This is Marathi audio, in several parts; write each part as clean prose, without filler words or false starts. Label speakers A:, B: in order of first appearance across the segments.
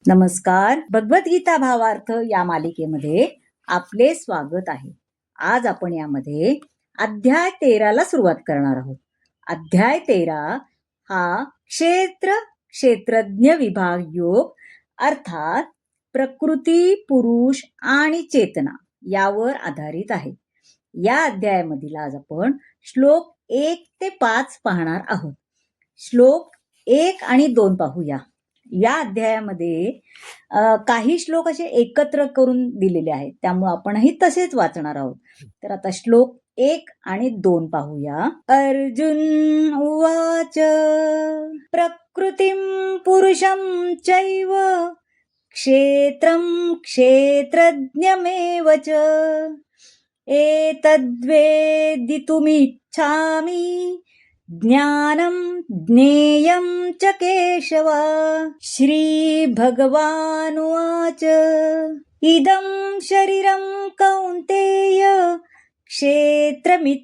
A: नमस्कार. भगवद्गीता भावार्थ या मालिकेमध्ये आपले स्वागत आहे. आज आपण यामध्ये अध्याय 13 ला सुरुवात करणार आहोत. अध्याय 13 हा क्षेत्रज्ञ विभाग योग अर्थात प्रकृती, पुरुष आणि चेतना यावर आधारित आहे. या अध्यायामधील आज आपण श्लोक 1 ते 5 पाहणार आहोत. श्लोक 1 आणि 2 पाहूया. या अध्यायामध्ये काही श्लोक असे एकत्र करून दिलेले आहेत, त्यामुळे आपणही तसेच वाचणार आहोत. तर आता श्लोक 1 आणि 2 पाहूया. अर्जुन उवाच प्रकृतिं पुरुषं चैव क्षेत्रं क्षेत्रज्ञमेव च एतद्वेदितुमिच्छामि ज्ञानं ज्ञेयं च केशव. श्री भगवानुवाच इदं शरीरं कौन्तेय क्षेत्रमित्यभिधीयते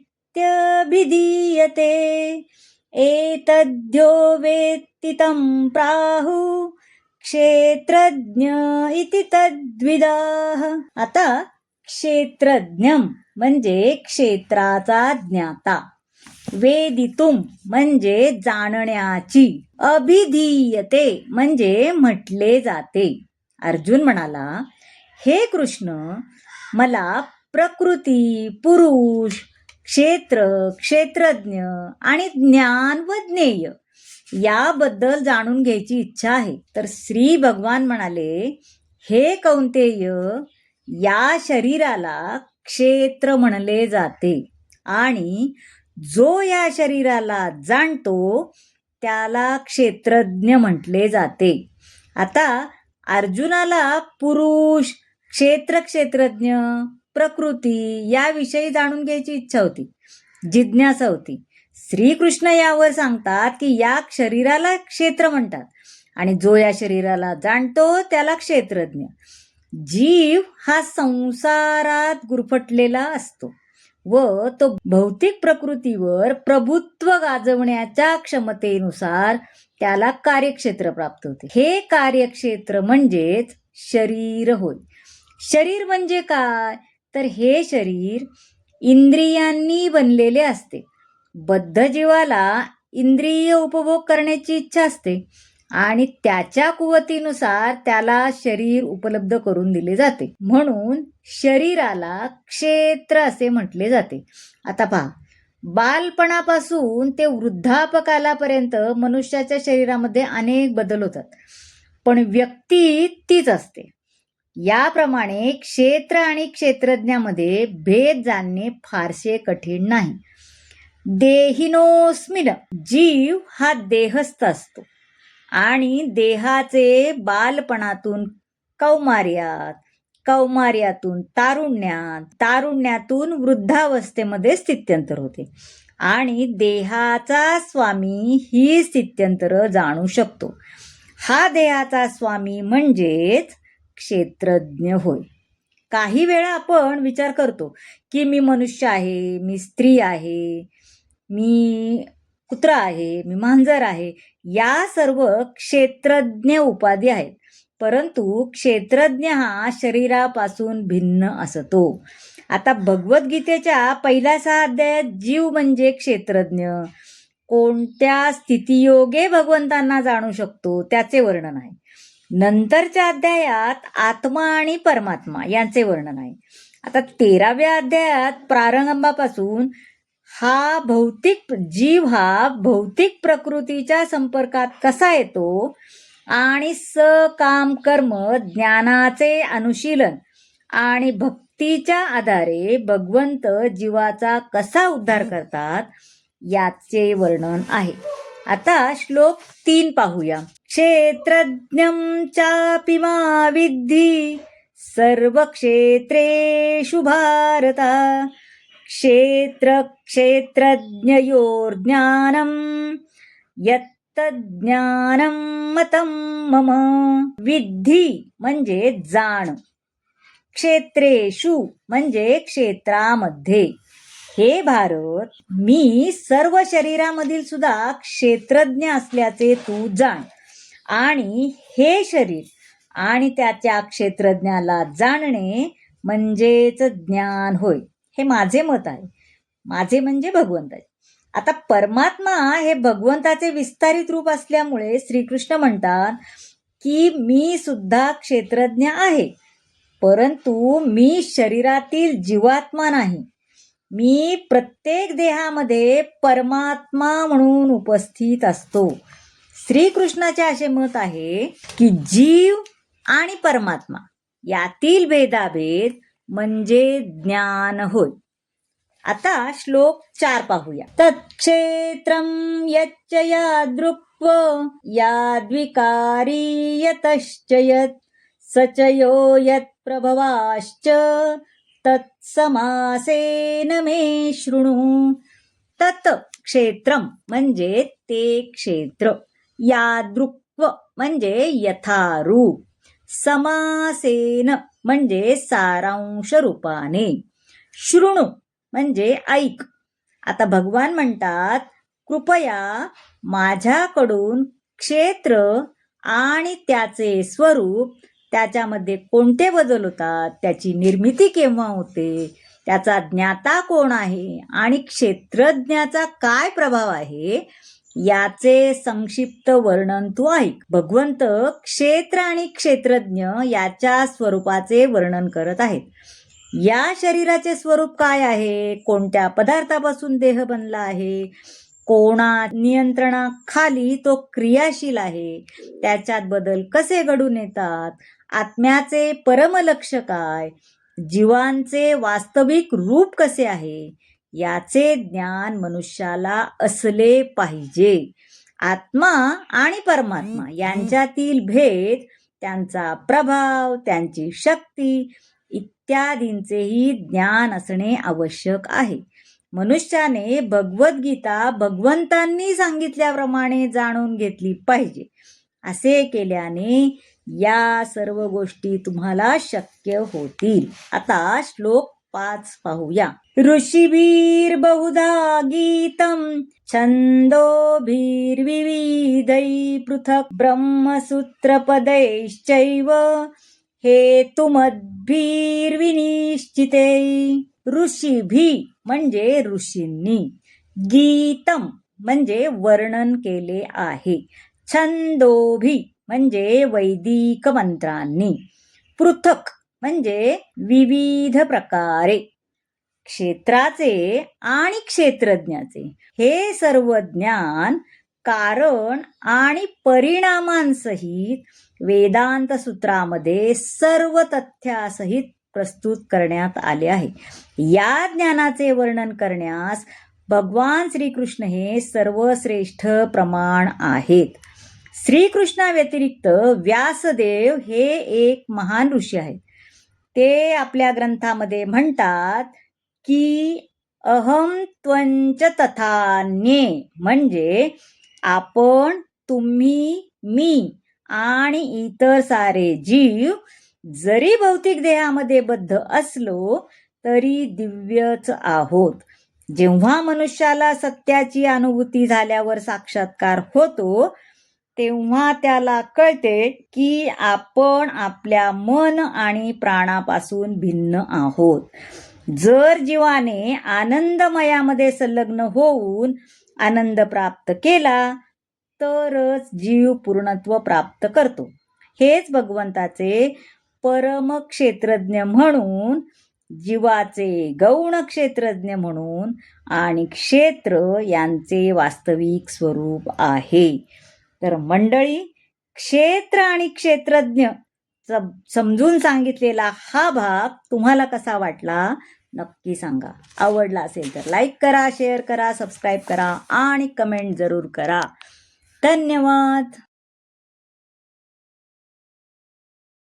A: एतद्यो वेत्ति तं प्राहु क्षेत्रज्ञ इति तद्विदाः. आता क्षेत्रज्ञम म्हणजे क्षेत्राचा ज्ञाता, वेदितुम म्हणजे जाणण्याची, अभिधीयते म्हणजे म्हटले जाते. अर्जुन म्हणाला, हे कृष्ण, मला प्रकृती, पुरुष, क्षेत्र, क्षेत्रज्ञ आणि ज्ञान व ज्ञेय याबद्दल जाणून घ्यायची इच्छा आहे. तर श्री भगवान म्हणाले, हे कौंतेय, या शरीराला क्षेत्र म्हणले जाते आणि जो या शरीराला जाणतो त्याला क्षेत्रज्ञ म्हटले जाते. आता अर्जुनाला पुरुष, क्षेत्रज्ञ, प्रकृती याविषयी जाणून घ्यायची इच्छा होती, जिज्ञासा होती. श्रीकृष्ण यावर सांगतात की या शरीराला क्षेत्र म्हणतात आणि जो या शरीराला जाणतो त्याला क्षेत्रज्ञ. जीव हा संसारात गुरफटलेला असतो व तो भौतिक प्रकृतीवर प्रभुत्व गाजवण्याच्या क्षमतेनुसार त्याला कार्यक्षेत्र प्राप्त होते. हे कार्यक्षेत्र म्हणजेच शरीर होय. शरीर म्हणजे काय? तर हे शरीर इंद्रियांनी बनलेले असते. बद्ध जीवाला इंद्रिय उपभोग करण्याची इच्छा असते आणि त्याच्या कुवतीनुसार त्याला शरीर उपलब्ध करून दिले जाते. म्हणून शरीराला क्षेत्र असे म्हटले जाते. आता पहा, बालपणापासून ते वृद्धापकालापर्यंत मनुष्याच्या शरीरामध्ये अनेक बदल होतात, पण व्यक्ती तीच असते. याप्रमाणे क्षेत्र आणि क्षेत्रज्ञामध्ये भेद जाणणे फारसे कठीण नाही. देहिनोस्मिन, जीव हा देहस्थ असतो आणि देहाचे बालपणातून कौमार्यात, कौमार्यातून तारुण्यात, तारुण्यातून वृद्धावस्थेमध्ये स्थित्यंतर होते आणि देहाचा स्वामी ही स्थित्यंतर जाणू शकतो. हा देहाचा स्वामी म्हणजेच क्षेत्रज्ञ होय. काही वेळा आपण विचार करतो की मी मनुष्य आहे, मी स्त्री आहे, मी कुत्रा आहे, मी मांजर आहे. या सर्व क्षेत्रज्ञ उपाधी आहेत, परंतु क्षेत्रज्ञ हा शरीरापासून भिन्न असतो. आता भगवद्गीतेच्या पहिल्या 6 अध्यायात जीव म्हणजे क्षेत्रज्ञ, कोणत्या स्थितियोगे भगवंतांना जाणू शकतो त्याचे वर्णन आहे. नंतरच्या अध्यायात आत्मा आणि परमात्मा यांचे वर्णन आहे. आता 13व्या अध्यायात प्रारंभापासून हा भौतिक जीव हा भौतिक प्रकृतीच्या संपर्कात कसा येतो आणि सकाम कर्म, ज्ञानाचे अनुशीलन आणि भक्तीच्या आधारे भगवंत जीवाचा कसा उद्धार करतात याचे वर्णन आहे. आता श्लोक 3 पाहूया. क्षेत्रज्ञं चापि मा विद्धि सर्व क्षेत्रेषु भारत क्षेत्रज्ञयोर ज्ञानं यत्तज्ज्ञानं मतं मम. विद्धि म्हणजे जाण, क्षेत्रेषु म्हणजे क्षेत्रामध्ये. हे भारत, मी सर्व शरीरामधील सुद्धा क्षेत्रज्ञ असल्याचे तू जाण आणि हे शरीर आणि त्याच्या क्षेत्रज्ञाला जाणणे म्हणजेच ज्ञान होय. हे माझे मत आहे. माझे म्हणजे भगवंताचे. आता परमात्मा हे भगवंताचे विस्तारित रूप असल्यामुळे श्रीकृष्ण म्हणतात की मी सुद्धा क्षेत्रज्ञ आहे, परंतु मी शरीरातील जीवात्मा नाही. मी प्रत्येक देहामध्ये परमात्मा म्हणून उपस्थित असतो. श्रीकृष्णाचे असे मत आहे की जीव आणि परमात्मा यातील भेदाभेद म्हणजे ज्ञान होय. आता श्लोक 4 पाहूया. तत्क्षेत्रं यच्च यादृक्व याद्विकारी यतश्च यत् सच यो यत्प्रभवाश्च तत्समासेन मे शृणु. तत् क्षेत्रम म्हणजे ते क्षेत्र, यादृक्व म्हणजे यथारूप, समासेन म्हणजे सारांश रूपाने, शृणु म्हणजे ऐक. आता भगवान म्हणतात कृपया माझ्याकडून क्षेत्र आणि त्याचे स्वरूप, त्याच्यामध्ये कोणते बदल होतात, त्याची निर्मिती केव्हा होते, त्याचा ज्ञाता कोण आहे आणि क्षेत्रज्ञाचा काय प्रभाव आहे याचे संक्षिप्त वर्णन तू ऐक. भगवंत क्षेत्र आणि क्षेत्रज्ञ याच्या स्वरूपाचे वर्णन करत आहेत. या शरीराचे स्वरूप काय आहे, कोणत्या पदार्थापासून देह बनला आहे, कोणा नियंत्रणाखाली तो क्रियाशील आहे, त्याच्यात बदल कसे घडून येतात, आत्म्याचे परमलक्ष काय, जीवांचे वास्तविक रूप कसे आहे, याचे ज्ञान मनुष्याला असले पाहिजे. आत्मा आणि परमात्मा यांच्यातील भेद, त्यांचा प्रभाव, त्यांची शक्ती इत्यादींचेही ज्ञान असणे आवश्यक आहे. मनुष्याने भगवद्गीता भगवंतांनी सांगितल्याप्रमाणे जाणून घेतली पाहिजे. असे केल्याने या सर्व गोष्टी तुम्हाला शक्य होतील. आता श्लोक 5 पाहूया. ऋषिभिर्बहुधा गीतं छन्दोभिर्विविधैः पृथक् ब्रह्मसूत्रपदैश्चैव हेतुमद्भिर्विनिश्चिते. ऋषिभी म्हणजे ऋषींनी, गीतम म्हणजे वर्णन केले आहे, छंदोभी म्हणजे वैदिक मंत्रांनी, पृथक म्हणजे विविध प्रकारे, क्षेत्राचे आणि क्षेत्रज्ञाचे हे सर्व ज्ञान कारण आणि परिणामांसहित वेदांत सूत्रामध्ये सर्व तथ्यासहित प्रस्तुत करण्यात आले आहे. या ज्ञानाचे वर्णन करण्यास भगवान श्रीकृष्ण हे सर्वश्रेष्ठ प्रमाण आहेत. श्रीकृष्णा व्यतिरिक्त व्यासदेव हे एक महान ऋषी आहेत. ते आपल्या ग्रंथामध्ये म्हणतात की अहम त्वंच तथान्ये म्हणजे आपण, तुम्ही, मी आणि इतर सारे जीव जरी भौतिक देहामध्ये बद्ध असलो तरी दिव्यच आहोत. जेव्हा मनुष्याला सत्याची अनुभूती झाल्यावर साक्षात्कार होतो तेव्हा त्याला कळते की आपण आपल्या मन आणि प्राणापासून भिन्न आहोत. जर जीवाने आनंदमयामध्ये संलग्न होऊन आनंद प्राप्त केला तरच जीव पूर्णत्व प्राप्त करतो. हेच भगवंताचे परम क्षेत्रज्ञ म्हणून, जीवाचे गौण क्षेत्रज्ञ म्हणून आणि क्षेत्र यांचे वास्तविक स्वरूप आहे. तर मंडळी, क्षेत्र आणि क्षेत्रज्ञ समजून सांगितलेला हा भाग तुम्हाला कसा वाटला नक्की सांगा. आवडला असेल तर लाईक करा, शेअर करा, सबस्क्राईब करा आणि कमेंट जरूर करा. धन्यवाद.